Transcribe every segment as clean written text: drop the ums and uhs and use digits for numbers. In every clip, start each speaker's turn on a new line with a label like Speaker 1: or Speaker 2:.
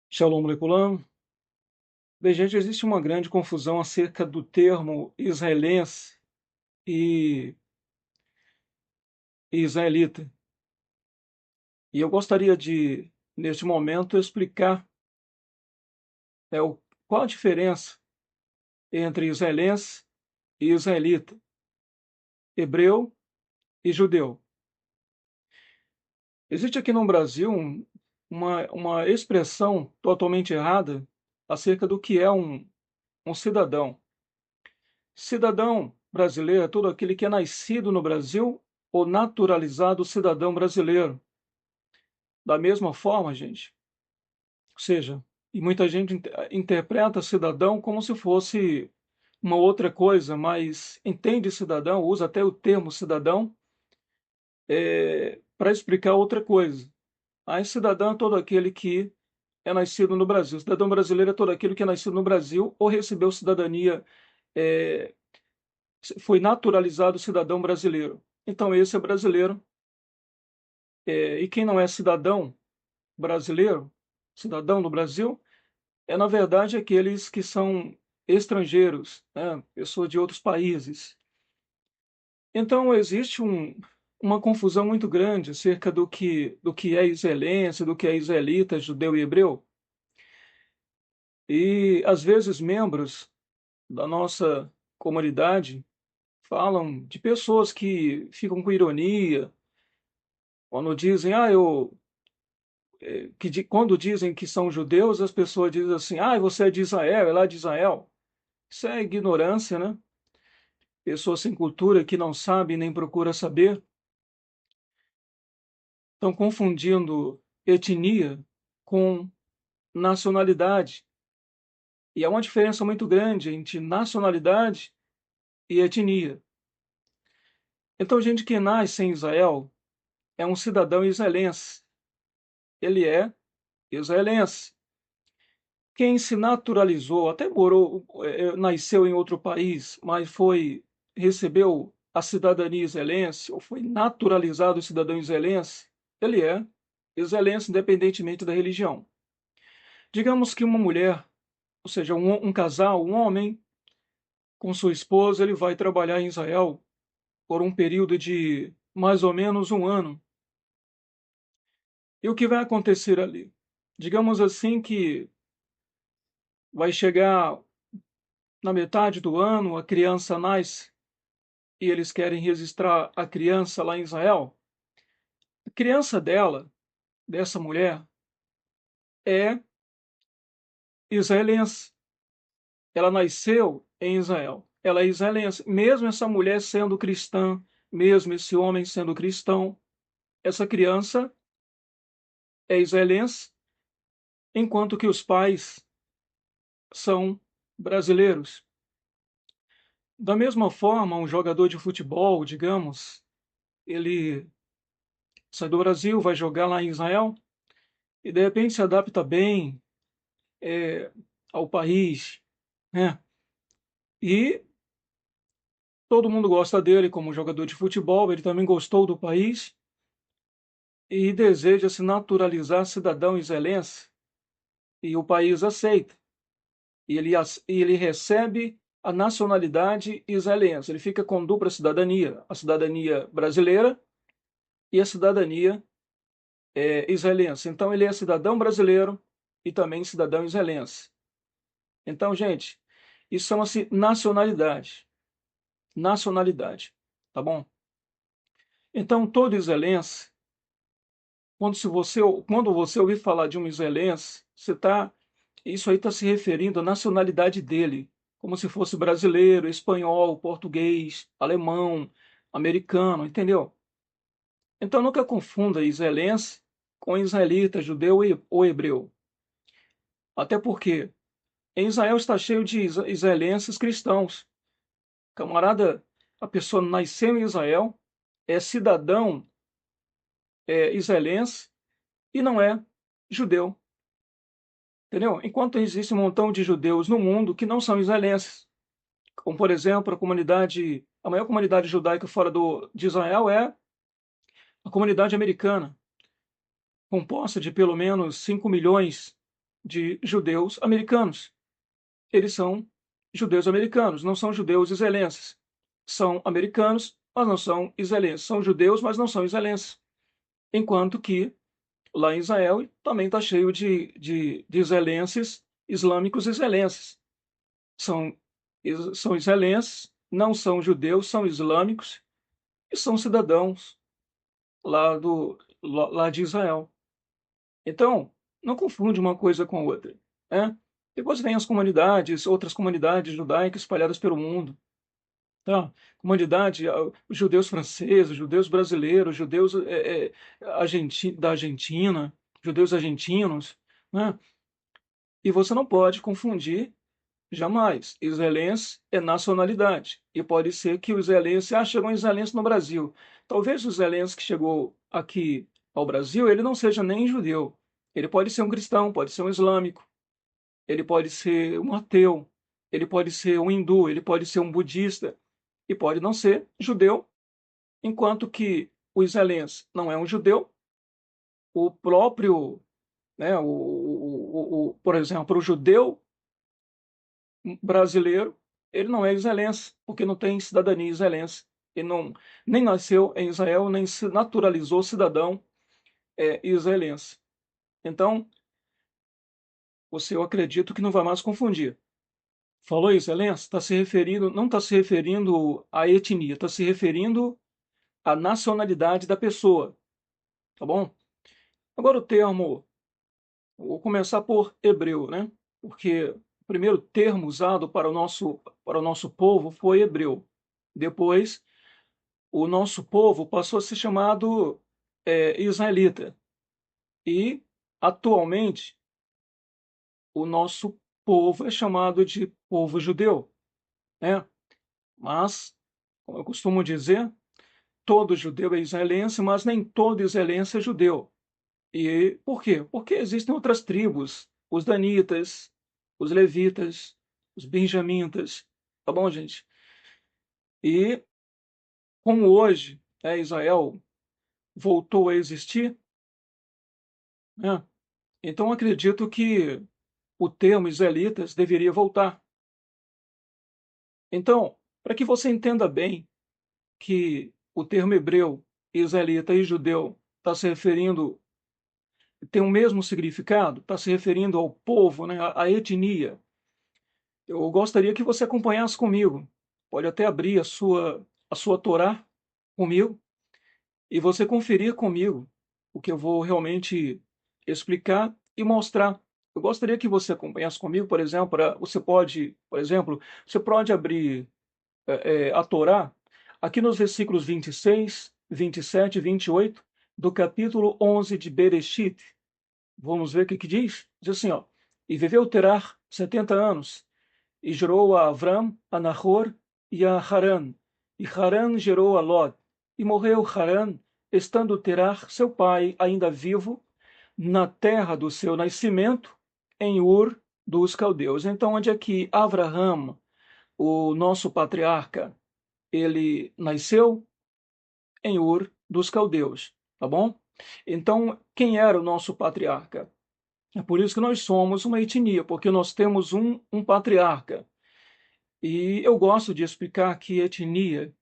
Speaker 1: Shalom Leculam. Bem, gente, existe uma grande confusão acerca do termo israelense e israelita. E eu gostaria de, neste momento, explicar qual a diferença entre israelense e israelita, hebreu e judeu. Existe aqui no Brasil uma expressão totalmente errada acerca do que é um cidadão. Cidadão brasileiro é todo aquele que é nascido no Brasil ou naturalizado cidadão brasileiro. Da mesma forma, gente, ou seja, e muita gente interpreta cidadão como se fosse uma outra coisa, mas entende cidadão, usa até o termo cidadão para explicar outra coisa. Aí cidadão é todo aquele que é nascido no Brasil. Cidadão brasileiro é todo aquele que é nascido no Brasil ou recebeu cidadania, é, foi naturalizado cidadão brasileiro. Então esse é brasileiro. E quem não é cidadão brasileiro, cidadão do Brasil, na verdade, aqueles que são estrangeiros, né? Pessoas de outros países. Então, existe uma confusão muito grande acerca do que é israelense, do que é israelita, judeu e hebreu. E, às vezes, membros da nossa comunidade falam de pessoas que ficam com ironia, quando dizem, quando dizem que são judeus, as pessoas dizem assim, você é de Israel, é lá de Israel. Isso é ignorância, né? Pessoas sem cultura que não sabem nem procura saber, estão confundindo etnia com nacionalidade. E há uma diferença muito grande entre nacionalidade e etnia. Então, gente que nasce em Israel é um cidadão israelense. Ele é israelense. Quem se naturalizou, até morou, nasceu em outro país, mas recebeu a cidadania israelense, ou foi naturalizado cidadão israelense, ele é israelense independentemente da religião. Digamos que uma mulher, ou seja, um casal, um homem, com sua esposa, ele vai trabalhar em Israel por um período de mais ou menos um ano. E o que vai acontecer ali? Digamos assim que vai chegar na metade do ano, a criança nasce e eles querem registrar a criança lá em Israel. A criança dessa mulher, é israelense. Ela nasceu em Israel. Ela é israelense. Mesmo essa mulher sendo cristã, mesmo esse homem sendo cristão, essa criança é israelense, enquanto que os pais são brasileiros. Da mesma forma, um jogador de futebol, digamos, ele sai do Brasil, vai jogar lá em Israel e de repente se adapta bem é, ao país, né? E todo mundo gosta dele como jogador de futebol, ele também gostou do país e deseja se naturalizar cidadão israelense e o país aceita. E ele recebe a nacionalidade israelense. Ele fica com dupla cidadania, a cidadania brasileira e a cidadania israelense. Então ele é cidadão brasileiro e também cidadão israelense. Então, gente, isso chama-se nacionalidade. Nacionalidade, tá bom? Então, todo israelense, quando você ouvir falar de um israelense, isso aí está se referindo à nacionalidade dele, como se fosse brasileiro, espanhol, português, alemão, americano, entendeu? Então nunca confunda israelense com israelita, judeu ou hebreu. Até porque em Israel está cheio de israelenses cristãos. Camarada, a pessoa nasceu em Israel, é cidadão israelense e não é judeu. Entendeu? Enquanto existe um montão de judeus no mundo que não são israelenses, como por exemplo a maior comunidade judaica fora de Israel é a comunidade americana, composta de pelo menos 5 milhões de judeus americanos. Eles são judeus americanos, não são judeus israelenses. São americanos, mas não são israelenses. São judeus, mas não são israelenses. Enquanto que lá em Israel também está cheio de israelenses, islâmicos israelenses. São, são israelenses, não são judeus, são islâmicos e são cidadãos lá de Israel. Então, não confunde uma coisa com a outra, né? Depois vem as comunidades, outras comunidades judaicas espalhadas pelo mundo, tá? Comunidade, os judeus franceses, os judeus brasileiros, judeus da Argentina, judeus argentinos, né? E você não pode confundir jamais. Israelense é nacionalidade. E pode ser que o israelense, chegou um israelense no Brasil. Talvez o israelense que chegou aqui ao Brasil, ele não seja nem judeu. Ele pode ser um cristão, pode ser um islâmico, ele pode ser um ateu, ele pode ser um hindu, ele pode ser um budista e pode não ser judeu, enquanto que o israelense não é um judeu, o próprio, né, por exemplo, o judeu brasileiro, ele não é israelense, porque não tem cidadania israelense. Ele não, nem nasceu em Israel, nem se naturalizou cidadão israelense. Então, eu acredito que não vai mais confundir. Falou israelense, está se referindo, não está se referindo à etnia, está se referindo à nacionalidade da pessoa, tá bom? Agora o termo, vou começar por hebreu, né? Porque o primeiro termo usado para o nosso povo foi hebreu. Depois, o nosso povo passou a ser chamado israelita. E, atualmente, o nosso povo é chamado de povo judeu, né? Mas, como eu costumo dizer, todo judeu é israelense, mas nem todo israelense é judeu. E por quê? Porque existem outras tribos, os danitas, os levitas, os benjamitas, tá bom, gente? E como hoje Israel voltou a existir, né? Então acredito que o termo israelitas deveria voltar. Então, para que você entenda bem que o termo hebreu, israelita e judeu está se referindo, tem o mesmo significado, está se referindo ao povo, né, à etnia. Eu gostaria que você acompanhasse comigo. Pode até abrir a sua Torá comigo e você conferir comigo o que eu vou realmente explicar e mostrar. Eu gostaria que você acompanhasse comigo, por exemplo, você pode abrir a Torá aqui nos versículos 26, 27 e 28 do capítulo 11 de Bereshit. Vamos ver o que diz? Diz assim, ó: E viveu Terah 70 anos, e gerou a Avram, a Nahor e a Haran. E Haran gerou a Lot. E morreu Haran, estando Terah, seu pai, ainda vivo, na terra do seu nascimento, em Ur dos caldeus. Então, onde é que Avraham, o nosso patriarca, ele nasceu? Em Ur dos caldeus, tá bom? Então, quem era o nosso patriarca? É por isso que nós somos uma etnia, porque nós temos um patriarca. E eu gosto de explicar que etnia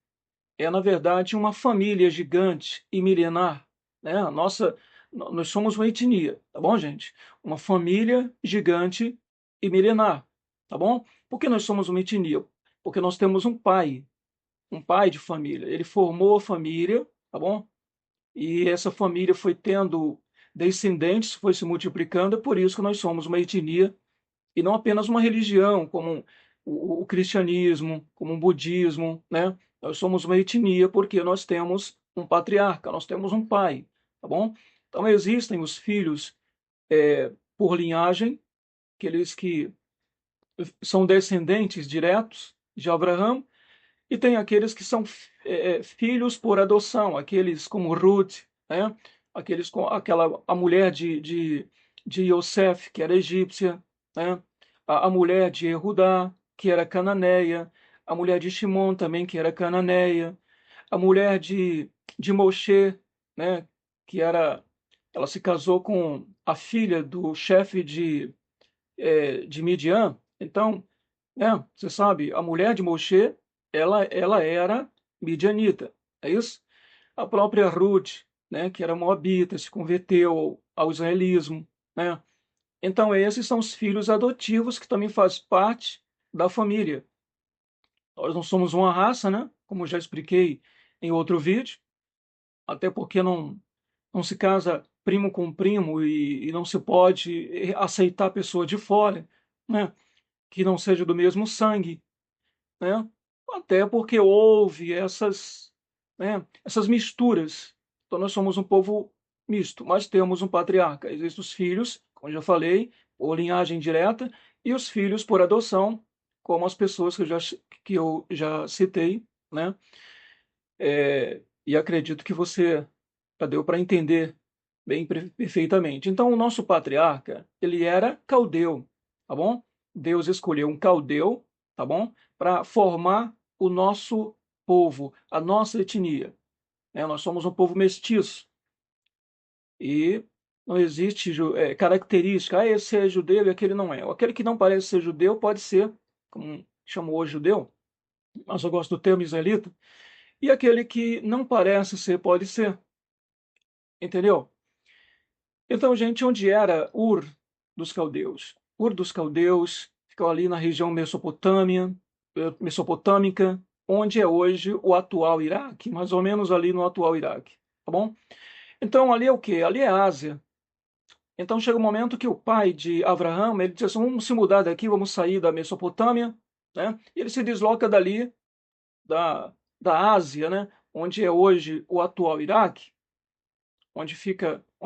Speaker 1: é, na verdade, uma família gigante e milenar, né? Nós somos uma etnia, tá bom, gente? Uma família gigante e milenar, tá bom? Por que nós somos uma etnia? Porque nós temos um pai de família. Ele formou a família, tá bom? E essa família foi tendo descendentes, foi se multiplicando, é por isso que nós somos uma etnia e não apenas uma religião, como o cristianismo, como o budismo, né? Nós somos uma etnia porque nós temos um patriarca, nós temos um pai, tá bom? Então existem os filhos por linhagem, aqueles que são descendentes diretos de Abraão, e tem aqueles que são filhos por adoção, aqueles como Ruth, né? Aqueles com a mulher de Yosef, que era egípcia, né? A mulher de Erudá, que era cananeia, a mulher de Shimon também, que era cananeia, a mulher de Moshe, né? Que era, ela se casou com a filha do chefe de Midian. Então, você sabe, a mulher de Moshe, ela era midianita, é isso? A própria Ruth, né, que era moabita, se converteu ao israelismo, né? Então, esses são os filhos adotivos que também fazem parte da família. Nós não somos uma raça, né? Como já expliquei em outro vídeo, até porque não se casa primo com primo e não se pode aceitar pessoa de fora, né? Que não seja do mesmo sangue, né? Até porque houve essas misturas. Então nós somos um povo misto, mas temos um patriarca. Existem os filhos, como eu já falei, por linhagem direta, e os filhos por adoção, como as pessoas que eu já citei, né? E acredito que você já deu para entender bem perfeitamente. Então, o nosso patriarca, ele era caldeu, tá bom? Deus escolheu um caldeu, tá bom? Para formar o nosso povo, a nossa etnia, né? Nós somos um povo mestiço e não existe característica, esse é judeu e aquele não é. Aquele que não parece ser judeu pode ser, como chamou hoje judeu, mas eu gosto do termo israelita, e aquele que não parece ser pode ser, entendeu? Então, gente, onde era Ur dos Caldeus? Ur dos Caldeus ficou ali na região mesopotâmica, onde é hoje o atual Iraque, mais ou menos ali no atual Iraque, tá bom? Então, ali é o quê? Ali é Ásia. Então, chega um momento que o pai de Abraão, ele diz assim, vamos se mudar daqui, vamos sair da Mesopotâmia, né? E ele se desloca dali, da Ásia, né? Onde é hoje o atual Iraque, onde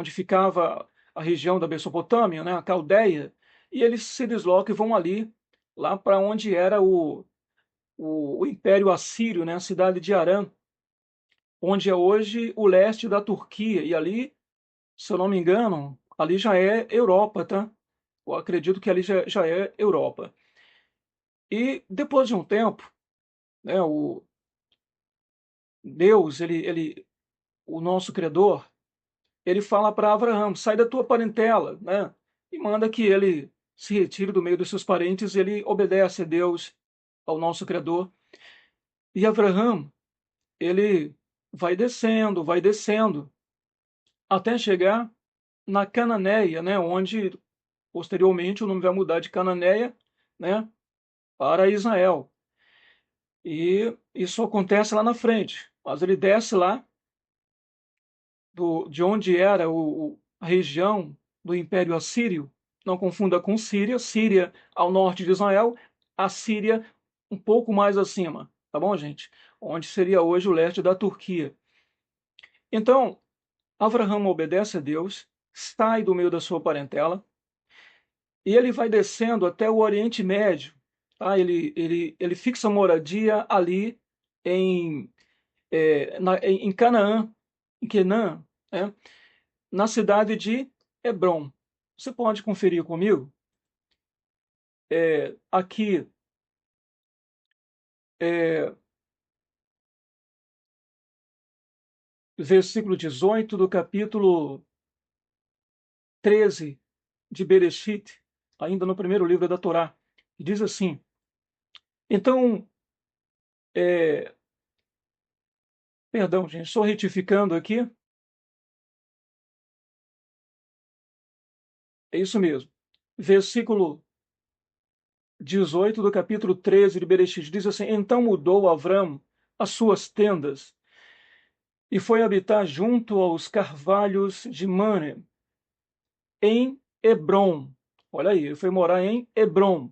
Speaker 1: ficava a região da Mesopotâmia, né, a Caldeia, e eles se deslocam e vão ali, lá para onde era o Império Assírio, né, a cidade de Arã, onde é hoje o leste da Turquia, e ali, se eu não me engano, ali já é Europa, tá? Eu acredito que ali já é Europa. E depois de um tempo, né, o Deus, o nosso Criador, ele fala para Abraão: sai da tua parentela, né? E manda que ele se retire do meio dos seus parentes, ele obedece a Deus, ao nosso Criador. E Abraão, ele vai descendo, até chegar na Cananeia, né? Onde posteriormente o nome vai mudar de Cananeia, né? Para Israel. E isso acontece lá na frente. Mas ele desce lá de onde era a região do Império Assírio. Não confunda com Síria. Síria ao norte de Israel, a Síria um pouco mais acima, tá bom, gente? Onde seria hoje o leste da Turquia. Então, Abraão obedece a Deus, sai do meio da sua parentela e ele vai descendo até o Oriente Médio. Tá? Ele fixa moradia ali em, em Canaã, em Canaã, né? Na cidade de Hebrom. Você pode conferir comigo? Aqui, é, versículo 18 do capítulo 13 de Bereshit, ainda no primeiro livro da Torá. Diz assim: então, é, perdão, gente, só retificando aqui, é isso mesmo. Versículo 18 do capítulo 13 de Bereshit diz assim: então mudou Avram as suas tendas e foi habitar junto aos carvalhos de Mane, em Hebrom. Olha aí, ele foi morar em Hebrom.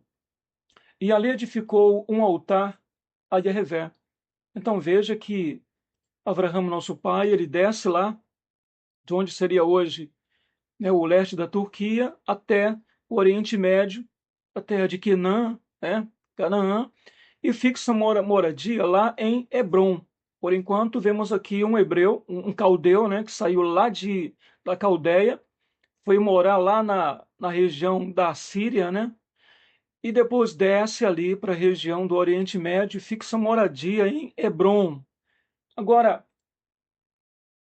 Speaker 1: E ali edificou um altar a Yahvé. Então veja que Abraão, nosso pai, ele desce lá, de onde seria hoje, né, o leste da Turquia, até o Oriente Médio, a terra de Canaã, né, Canaã, e fixa moradia lá em Hebrom. Por enquanto, vemos aqui um hebreu, um caldeu, né, que saiu lá da Caldeia, foi morar lá na região da Síria, né? E depois desce ali para a região do Oriente Médio e fixa moradia em Hebrom. Agora,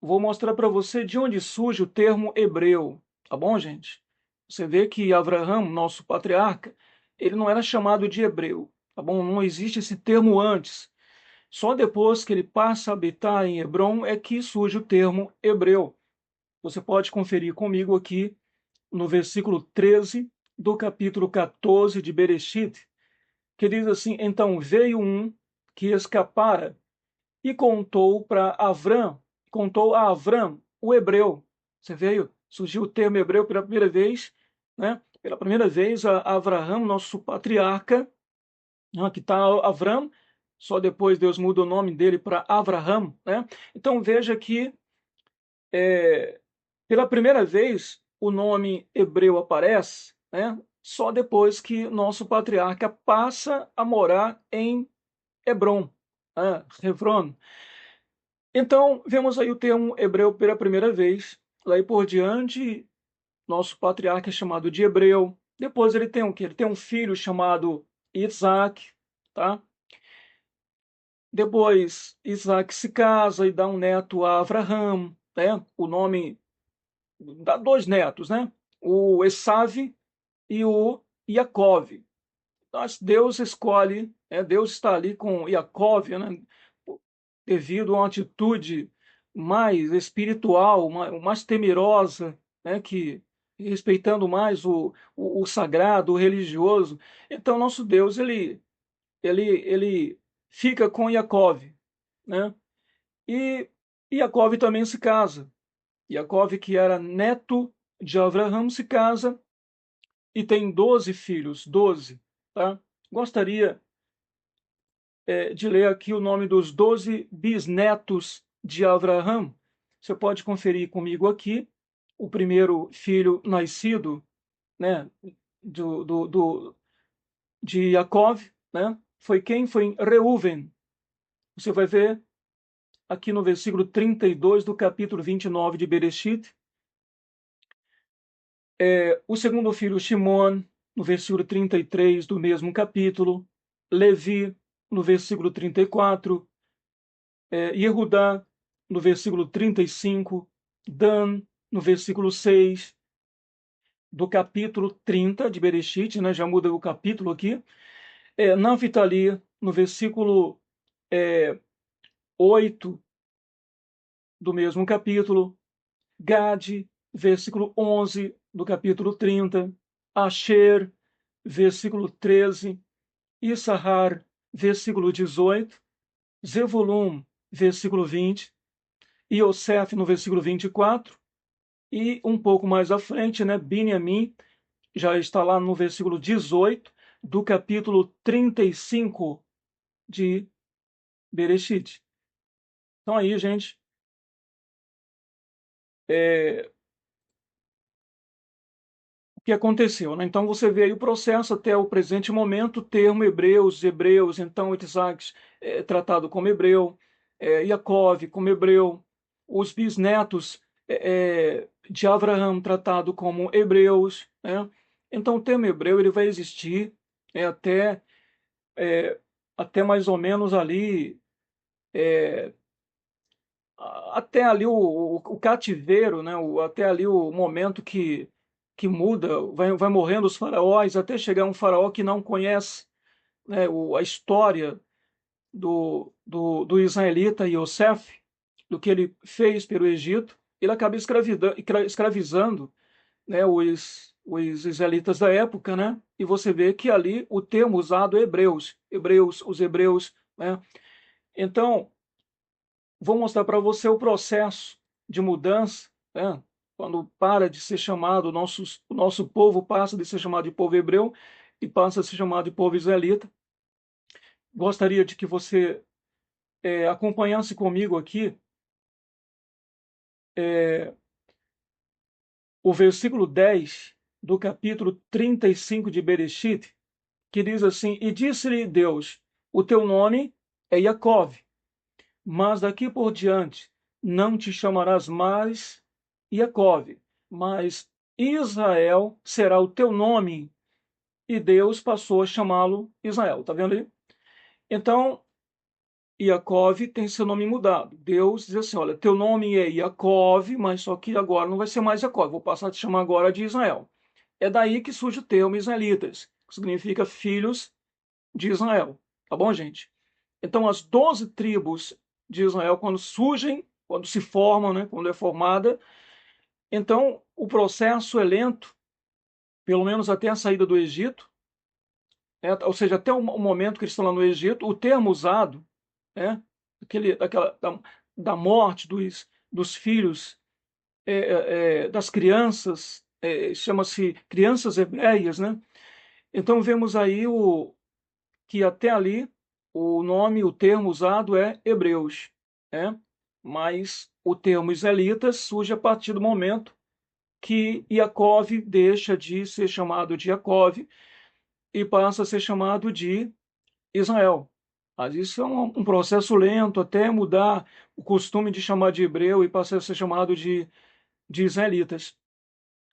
Speaker 1: vou mostrar para você de onde surge o termo hebreu, tá bom, gente? Você vê que Abraão, nosso patriarca, ele não era chamado de hebreu, tá bom? Não existe esse termo antes. Só depois que ele passa a habitar em Hebrom é que surge o termo hebreu. Você pode conferir comigo aqui no versículo 13 do capítulo 14 de Bereshit, que diz assim: Então veio um que escapara e contou a Avram, o hebreu. Você veio, surgiu o termo hebreu pela primeira vez, né? Pela primeira vez, a Avraham, nosso patriarca, né? Aqui está Avram, só depois Deus muda o nome dele para Avraham, né? Então veja que, pela primeira vez, o nome hebreu aparece, né? Só depois que nosso patriarca passa a morar em Hebron, Hebron. Então, vemos aí o termo hebreu pela primeira vez. Daí por diante, nosso patriarca é chamado de hebreu. Depois ele tem o quê? Ele tem um filho chamado Isaac, tá? Depois, Isaac se casa e dá um neto a Avraham, né? O nome dá dois netos, né? O Esav e o Yaakov. Mas Deus escolhe, Deus está ali com Yaakov, né? Devido a uma atitude mais espiritual, mais temerosa, né? Que respeitando mais o sagrado, o religioso. Então, nosso Deus, ele fica com Yaakov, né? E Yaakov também se casa. Yaakov, que era neto de Abraão, se casa e tem 12 filhos, 12, tá? Gostaria de ler aqui o nome dos 12 bisnetos de Abraão. Você pode conferir comigo aqui. O primeiro filho nascido, né, de Yaakov, né, foi quem? Foi Reuven. Você vai ver aqui no versículo 32 do capítulo 29 de Bereshit. O segundo filho, Shimon, no versículo 33 do mesmo capítulo. Levi, no versículo 34. Yehudá, no versículo 35. Dan, no versículo 6 do capítulo 30 de Bereshit, né, já muda o capítulo aqui. Naphtali, no versículo 8 do mesmo capítulo. Gade, versículo 11 do capítulo 30. Asher, versículo 13. Issachar, versículo 18. Zevulun, versículo 20. Yosef, no versículo 24. E um pouco mais à frente, né, Binyamin, já está lá no versículo 18 do capítulo 35 de Bereshit. Então aí, gente, o que aconteceu, né? Então você vê aí o processo até o presente momento, o termo hebreus, então Isaac é tratado como hebreu, Yaakov como hebreu, os bisnetos de Abraão tratado como hebreus, né? Então o termo hebreu ele vai existir até mais ou menos ali até ali o cativeiro, né? Até ali o momento que muda, vai morrendo os faraós, até chegar um faraó que não conhece, né, a história do israelita Yosef, do que ele fez pelo Egito, ele acaba escravizando, né, os israelitas da época, né? E você vê que ali o termo usado é os hebreus, né? Então, vou mostrar para você o processo de mudança, né? Quando para de ser chamado, o nosso povo passa de ser chamado de povo hebreu e passa a ser chamado de povo israelita. Gostaria de que você acompanhasse comigo aqui o versículo 10 do capítulo 35 de Bereshit, que diz assim: E disse-lhe Deus: O teu nome é Yaakov, mas daqui por diante não te chamarás mais Yaakov, mas Israel será o teu nome. E Deus passou a chamá-lo Israel. Tá vendo aí? Então, Yaakov tem seu nome mudado. Deus diz assim: olha, teu nome é Yaakov, mas só que agora não vai ser mais Yaakov, vou passar a te chamar agora de Israel. É daí que surge o termo israelitas, que significa filhos de Israel. Tá bom, gente? Então, as 12 tribos de Israel, quando surgem, quando se formam, né, quando é formada, então o processo é lento, pelo menos até a saída do Egito, né, ou seja, até o momento que eles estão lá no Egito, o termo usado, né, da morte dos filhos, das crianças, chama-se crianças hebreias, né? Então vemos aí que até ali o termo usado é hebreus, né? Mas o termo israelitas surge a partir do momento que Iacov deixa de ser chamado de Iacov e passa a ser chamado de Israel. Mas isso é um processo lento até mudar o costume de chamar de hebreu e passar a ser chamado de israelitas.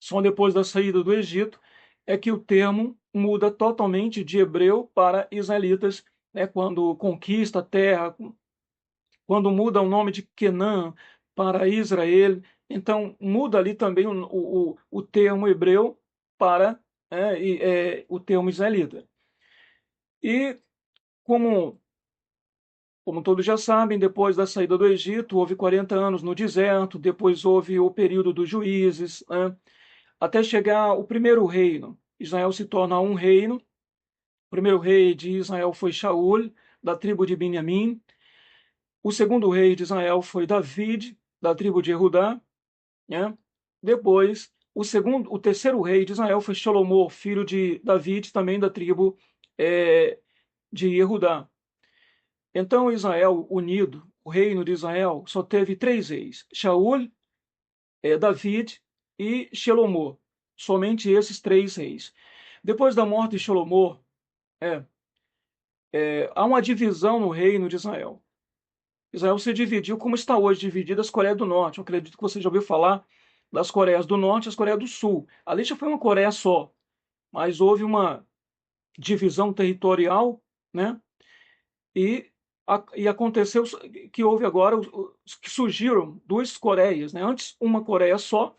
Speaker 1: Só depois da saída do Egito é que o termo muda totalmente de hebreu para israelitas, né, quando conquista a terra, quando muda o nome de Canaã para Israel. Então, muda ali também o termo hebreu para o termo israelita. E, como, como todos já sabem, depois da saída do Egito, houve 40 anos no deserto, depois houve o período dos juízes, né, até chegar o primeiro reino. Israel se torna um reino. O primeiro rei de Israel foi Shaul, da tribo de Benjamim. O segundo rei de Israel foi David, da tribo de Judá, né? Depois, o terceiro rei de Israel foi Salomão, filho de David, também da tribo de Judá. Então, Israel unido, o reino de Israel, só teve três reis: Shaul, David e Salomão. Somente esses três reis. Depois da morte de Salomão, é, há uma divisão no reino de Israel. Israel se dividiu como está hoje dividida as Coreias do Norte. Eu acredito que você já ouviu falar das Coreias do Norte e as Coreias do Sul. Ali já foi uma Coreia só, mas houve uma divisão territorial, né? E, e aconteceu que houve agora que surgiram duas Coreias, né? Antes uma Coreia só,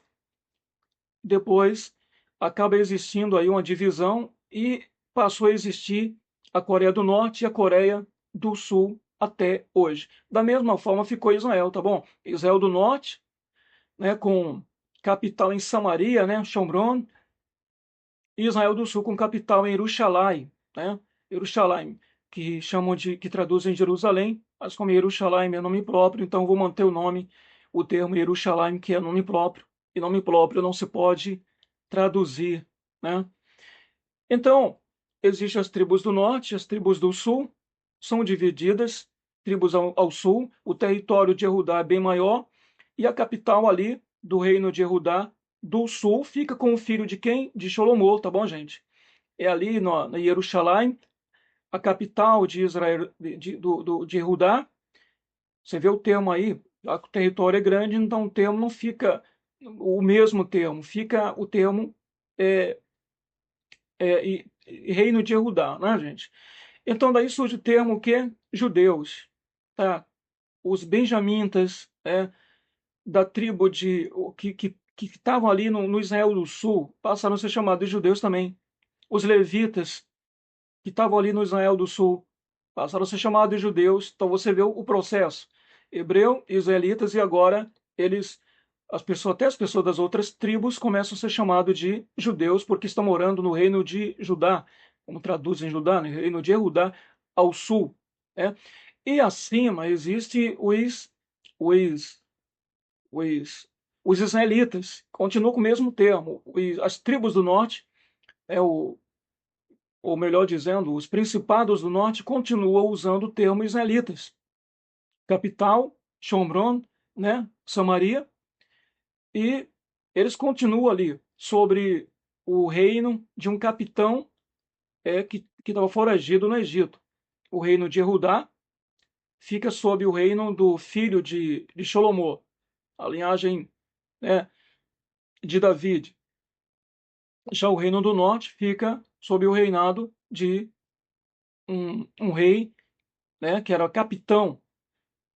Speaker 1: depois acaba existindo aí uma divisão e passou a existir a Coreia do Norte e a Coreia do Sul até hoje. Da mesma forma ficou Israel, tá bom? Israel do Norte, né, com capital em Samaria, né, Shomron, e Israel do Sul com capital em Jerusalém, né? Jerusalém, que traduzem Jerusalém, mas como Jerusalém é nome próprio, então vou manter o termo Jerusalém, que é nome próprio, e nome próprio não se pode traduzir, né? Então, existem as tribos do norte, as tribos do sul, são divididas, tribos ao sul, o território de Judá é bem maior, e a capital ali do reino de Judá do sul fica com o filho de quem? De Salomão, tá bom, gente? É ali na Jerusalém, a capital de Israel, de Judá. Você vê o termo aí, o território é grande, então o termo não fica o mesmo termo, fica o termo é, reino de Judá, né, gente? Então daí surge o termo o quê? Judeus, tá? Os benjamitas, da tribo que estavam ali no Israel do Sul passaram a ser chamados de judeus também. Os levitas que estavam ali no Israel do Sul passaram a ser chamados de judeus. Então você vê o processo. Hebreu, israelitas e agora até as pessoas das outras tribos começam a ser chamados de judeus porque estão morando no reino de Judá, como traduzem Judá, no reino de Judá ao sul, né? E acima existe os os, os israelitas, continuam com o mesmo termo. As tribos do norte, ou melhor dizendo, os principados do norte continuam usando o termo israelitas. Capital, Shomron, né, Samaria, e eles continuam ali sobre o reino de um capitão que estava foragido no Egito. O reino de Judá fica sob o reino do filho de Salomão, a linhagem, né, de David. Já o Reino do Norte fica sob o reinado de um rei, né, que era capitão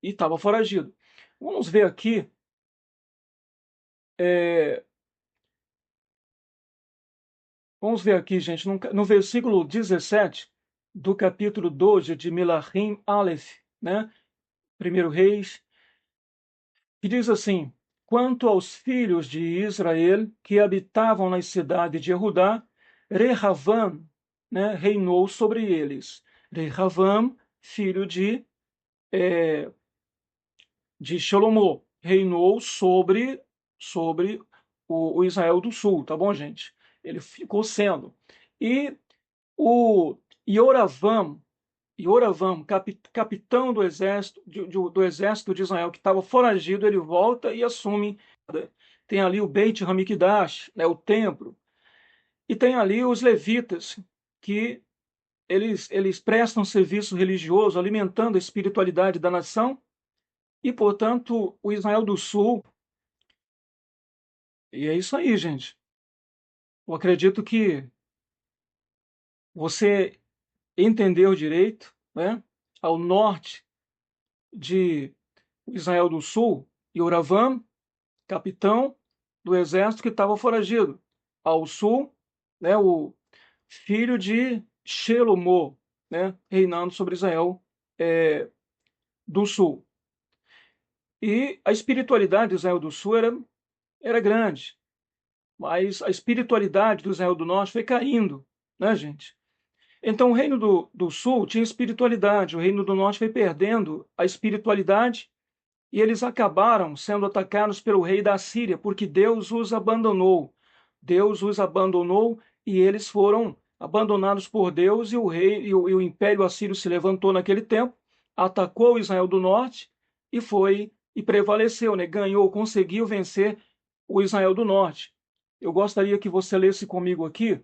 Speaker 1: e estava foragido. Vamos ver aqui é, Vamos ver aqui, gente, no versículo 17 do capítulo 12 de Melachim Aleph, né? Primeiro Reis, que diz assim: Quanto aos filhos de Israel que habitavam nas cidades de Judá, Rehavam, né, reinou sobre eles. Rehavam, filho de Shalomó, reinou sobre o Israel do Sul, tá bom, gente? Ele ficou sendo. E o Yoravam, capitão do exército de Israel, que estava foragido, ele volta e assume. Tem ali o Beit Hamikdash, né, o templo, e tem ali os levitas, que eles prestam serviço religioso, alimentando a espiritualidade da nação, e, portanto, o Israel do Sul. E é isso aí, gente. Eu acredito que você entendeu direito, né? Ao norte de Israel do Sul, Yoravam, capitão do exército que estava foragido. Ao sul, né, o filho de Shelomó, né, reinando sobre Israel do Sul. E a espiritualidade de Israel do Sul era grande, mas a espiritualidade do Israel do Norte foi caindo, né, gente? Então o reino do Sul tinha espiritualidade, o reino do Norte foi perdendo a espiritualidade e eles acabaram sendo atacados pelo rei da Síria, porque Deus os abandonou. Deus os abandonou e eles foram abandonados por Deus, e o rei e o império assírio se levantou naquele tempo, atacou Israel do norte e foi e prevaleceu, né? Ganhou, conseguiu vencer o Israel do norte. Eu gostaria que você lesse comigo aqui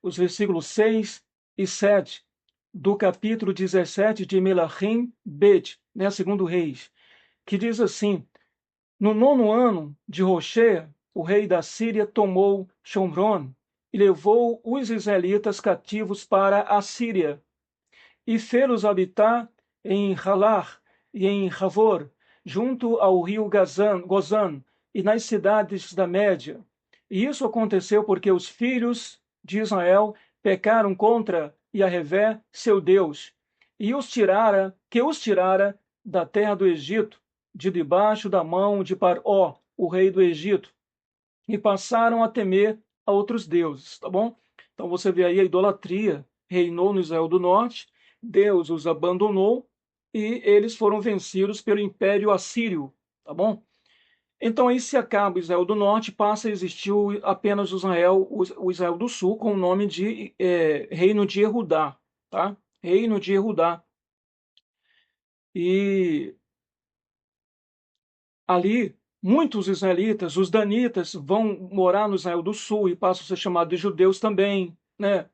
Speaker 1: os versículos 6 e 7 do capítulo 17 de Melachim Bet, né, segundo Reis, que diz assim: No nono ano de Roxé, o rei da Síria tomou Shomron e levou os israelitas cativos para a Síria e fê-los habitar em Halar e em Havor, junto ao rio Gozan e nas cidades da Média. E isso aconteceu porque os filhos de Israel pecaram contra Yahvé, seu Deus, e os tirara da terra do Egito, de debaixo da mão de Paró, o rei do Egito, e passaram a temer a outros deuses, tá bom? Então você vê aí a idolatria reinou no Israel do Norte, Deus os abandonou e eles foram vencidos pelo Império Assírio, tá bom? Então aí se acaba o Israel do Norte, passa a existir apenas o Israel do Sul, com o nome de Reino de Erudá, tá? Reino de Erudá. E ali, muitos israelitas, os danitas, vão morar no Israel do Sul e passam a ser chamados de judeus também, né?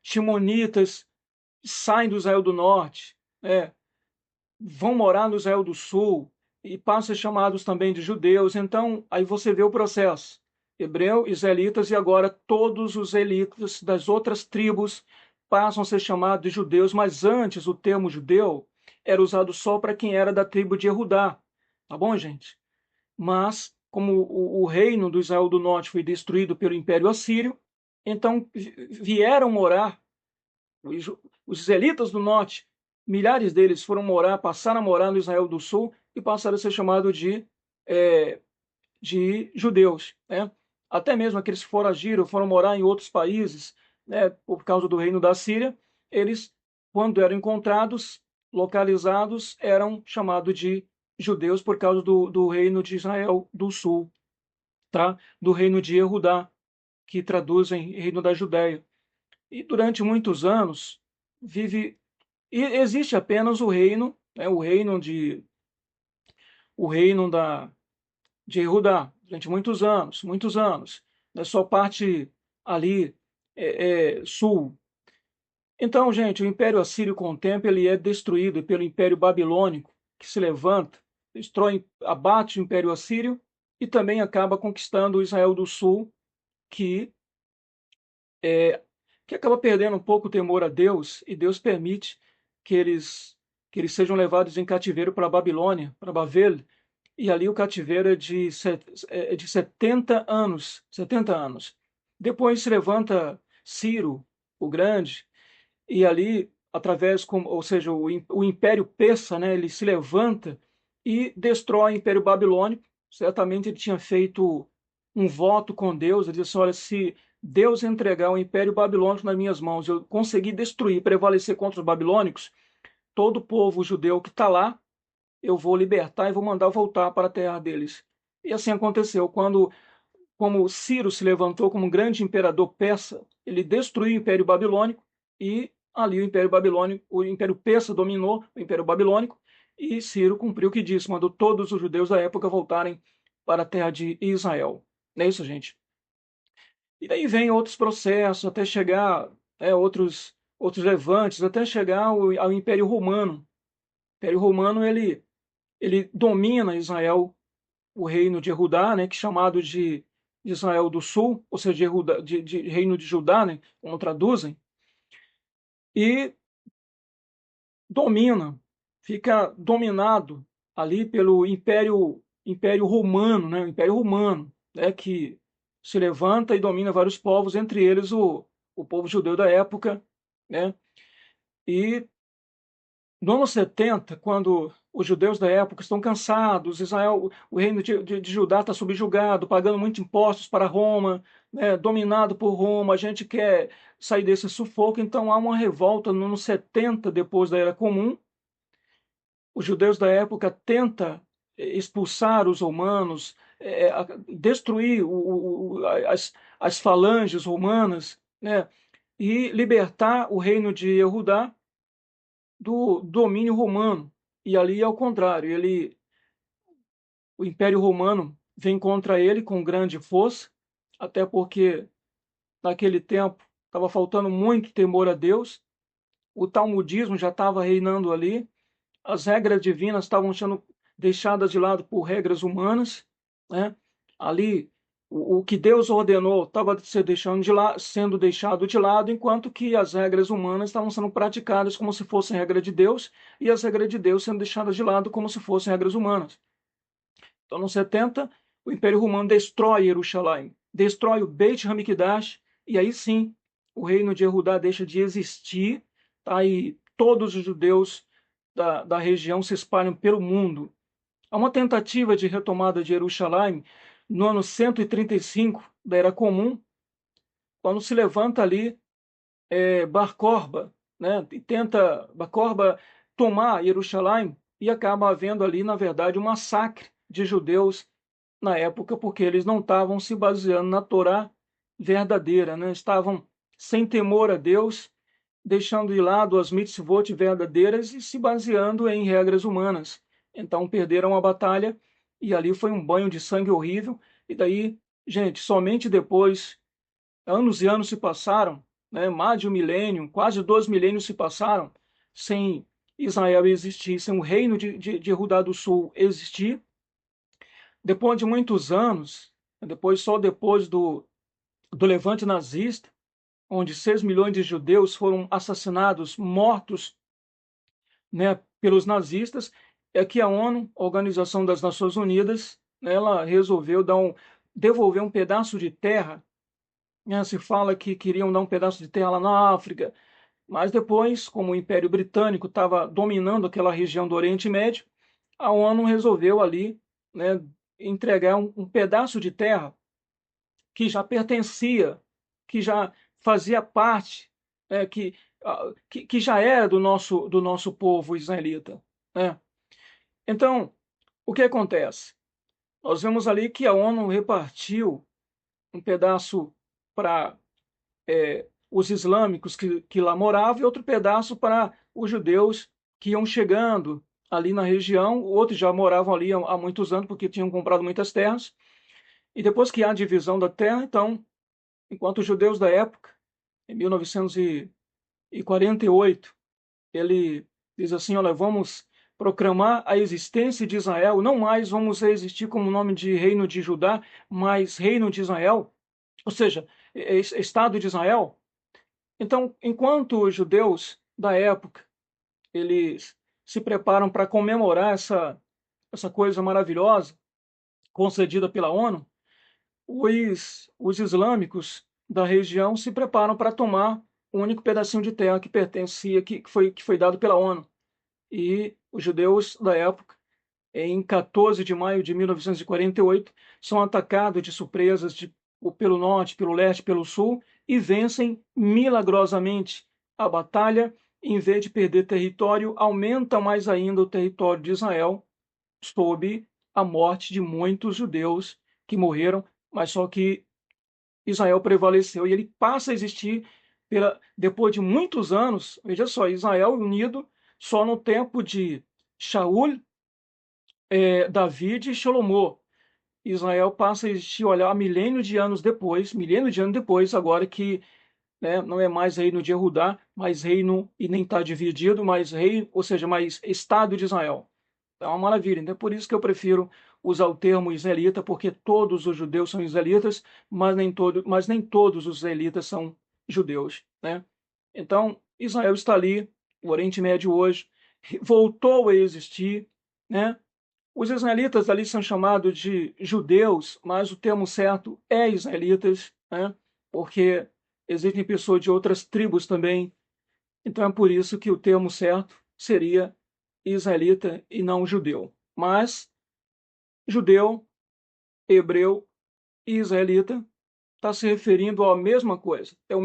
Speaker 1: Shimonitas saem do Israel do Norte, né? Vão morar no Israel do Sul e passam a ser chamados também de judeus. Então, aí você vê o processo. Hebreu, israelitas e agora todos os israelitas das outras tribos passam a ser chamados de judeus, mas antes o termo judeu era usado só para quem era da tribo de Judá. Tá bom, gente? Mas, como o reino do Israel do Norte foi destruído pelo Império Assírio, então vieram morar, os israelitas do Norte, milhares deles foram morar, passaram a morar no Israel do Sul e passaram a ser chamados de judeus, né? Até mesmo aqueles que foragiram, foram morar em outros países, né, por causa do reino da Síria, eles, quando eram encontrados, localizados, eram chamados de judeus por causa do reino de Israel do Sul, tá? Do reino de Yehudá, que traduzem reino da Judéia. E durante muitos anos e existe apenas o reino, né, o reino de Judá, durante muitos anos, na sua parte ali sul. Então, gente, o Império Assírio, com o tempo, ele é destruído pelo Império Babilônico, que se levanta, destrói, abate o Império Assírio e também acaba conquistando o Israel do Sul, que, é, que acaba perdendo um pouco o temor a Deus, e Deus permite que eles sejam levados em cativeiro para a Babilônia, para Bavel, e ali o cativeiro é de 70 anos. 70 anos. Depois se levanta Ciro, o Grande, e ali, ou seja, o Império Persa, né, ele se levanta e destrói o Império Babilônico. Certamente ele tinha feito um voto com Deus, ele disse: olha, se Deus entregar o Império Babilônico nas minhas mãos, eu conseguir destruir, prevalecer contra os babilônicos, todo o povo judeu que está lá, eu vou libertar e vou mandar voltar para a terra deles. E assim aconteceu. Como Ciro se levantou como um grande imperador persa, ele destruiu o Império Babilônico e ali o Império Persa dominou o Império Babilônico e Ciro cumpriu o que disse, mandou todos os judeus da época voltarem para a terra de Israel. Não é isso, gente? E daí vem outros processos até chegar, outros levantes, até chegar ao Império Romano. O Império Romano ele domina Israel, o reino de Judá, né, que é chamado de Israel do Sul, ou seja, de reino de Judá, né, como traduzem, e domina, fica dominado ali pelo Império Romano, né, o Império Romano, né, que se levanta e domina vários povos, entre eles o povo judeu da época, né, e no ano 70, quando os judeus da época estão cansados, Israel, o reino de Judá está subjugado, pagando muitos impostos para Roma, né, dominado por Roma, a gente quer sair desse sufoco, então há uma revolta no ano 70 depois da Era Comum. Os judeus da época tentam expulsar os romanos, destruir as falanges romanas, né, e libertar o reino de Judá do domínio romano. E ali é o contrário, o Império Romano vem contra ele com grande força, até porque naquele tempo estava faltando muito temor a Deus, o talmudismo já estava reinando ali, as regras divinas estavam sendo deixadas de lado por regras humanas, né? Ali o que Deus ordenou estava sendo deixado de lado, enquanto que as regras humanas estavam sendo praticadas como se fossem regra de Deus, e as regras de Deus sendo deixadas de lado como se fossem regras humanas. Então, no 70, o Império Romano destrói Jerusalém, destrói o Beit Hamikdash, e aí sim, o reino de Judá deixa de existir, tá? E todos os judeus da região se espalham pelo mundo. Há uma tentativa de retomada de Jerusalém no ano 135 da Era Comum, quando se levanta ali Bar Korba, né? E tenta Bar Korba tomar Jerusalém e acaba havendo ali, na verdade, um massacre de judeus na época, porque eles não estavam se baseando na Torá verdadeira, né? Estavam sem temor a Deus, deixando de lado as mitzvot verdadeiras e se baseando em regras humanas. Então perderam a batalha e ali foi um banho de sangue horrível. E daí, gente, somente depois, anos e anos se passaram, né? Mais de um milênio, quase 2 milênios se passaram sem Israel existir, sem o reino de Judá do Sul existir. Depois de muitos anos, só depois do levante nazista, onde 6 milhões de judeus foram assassinados, mortos, né, pelos nazistas, é que a ONU, a Organização das Nações Unidas, ela resolveu devolver um pedaço de terra, né. Se fala que queriam dar um pedaço de terra lá na África, mas depois, como o Império Britânico estava dominando aquela região do Oriente Médio, a ONU resolveu ali, né, entregar um pedaço de terra que já pertencia, que já fazia parte, que já era do nosso povo israelita, né? Então, o que acontece? Nós vemos ali que a ONU repartiu um pedaço para os islâmicos que lá moravam e outro pedaço para os judeus que iam chegando ali na região. Outros já moravam ali há muitos anos porque tinham comprado muitas terras. E depois que há a divisão da terra, então, enquanto os judeus da época, em 1948, ele diz assim: olha, vamos proclamar a existência de Israel, não mais vamos existir como nome de reino de Judá, mas reino de Israel, ou seja, Estado de Israel. Então, enquanto os judeus da época, eles se preparam para comemorar essa coisa maravilhosa concedida pela ONU, os islâmicos da região se preparam para tomar o único pedacinho de terra que pertencia, que foi dado pela ONU. E os judeus da época, em 14 de maio de 1948, são atacados de surpresas pelo norte, pelo leste, pelo sul e vencem milagrosamente a batalha. Em vez de perder território, aumenta mais ainda o território de Israel, sob a morte de muitos judeus que morreram, mas só que Israel prevaleceu e ele passa a existir depois de muitos anos. Veja só, Israel unido só no tempo de Shaul, David e Salomão. Israel passa a existir, olha, milênio de anos depois, agora que, né, não é mais reino de Jehudá, mas reino, e nem está dividido, mas reino, ou seja, mais Estado de Israel. É uma maravilha. Então é por isso que eu prefiro usar o termo israelita, porque todos os judeus são israelitas, mas nem todos os israelitas são judeus, né? Então, Israel está ali, o Oriente Médio hoje voltou a existir, né? Os israelitas ali são chamados de judeus, mas o termo certo é israelitas, né? Porque existem pessoas de outras tribos também. Então é por isso que o termo certo seria israelita e não judeu. Mas judeu, hebreu e israelita está se referindo à mesma coisa. É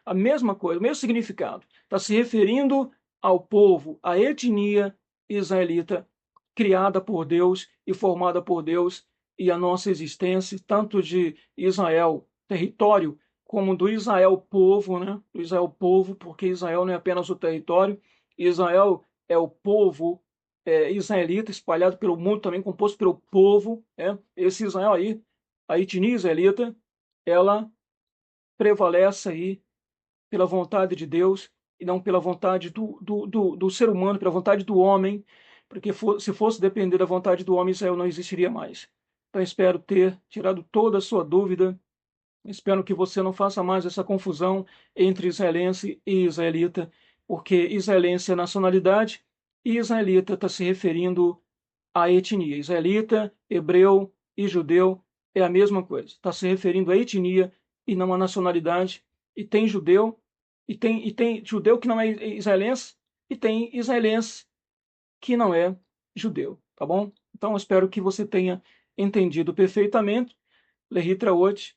Speaker 1: a mesma coisa, o mesmo significado. Está se referindo ao povo, à etnia israelita, criada por Deus e formada por Deus, e a nossa existência, tanto de Israel, território, como do Israel povo, né? Do Israel povo, porque Israel não é apenas o território, Israel é o povo israelita espalhado pelo mundo, também composto pelo povo, né? Esse Israel aí, a etnia israelita, ela prevalece aí pela vontade de Deus e não pela vontade do ser humano, pela vontade do homem, porque se fosse depender da vontade do homem, Israel não existiria mais. Então espero ter tirado toda a sua dúvida, espero que você não faça mais essa confusão entre israelense e israelita, porque israelense é nacionalidade e israelita está se referindo à etnia. Israelita, hebreu e judeu é a mesma coisa. Está se referindo à etnia e não à nacionalidade. E tem judeu, e tem judeu que não é israelense, e tem israelense que não é judeu, tá bom? Então, eu espero que você tenha entendido perfeitamente. Lehitra hoje.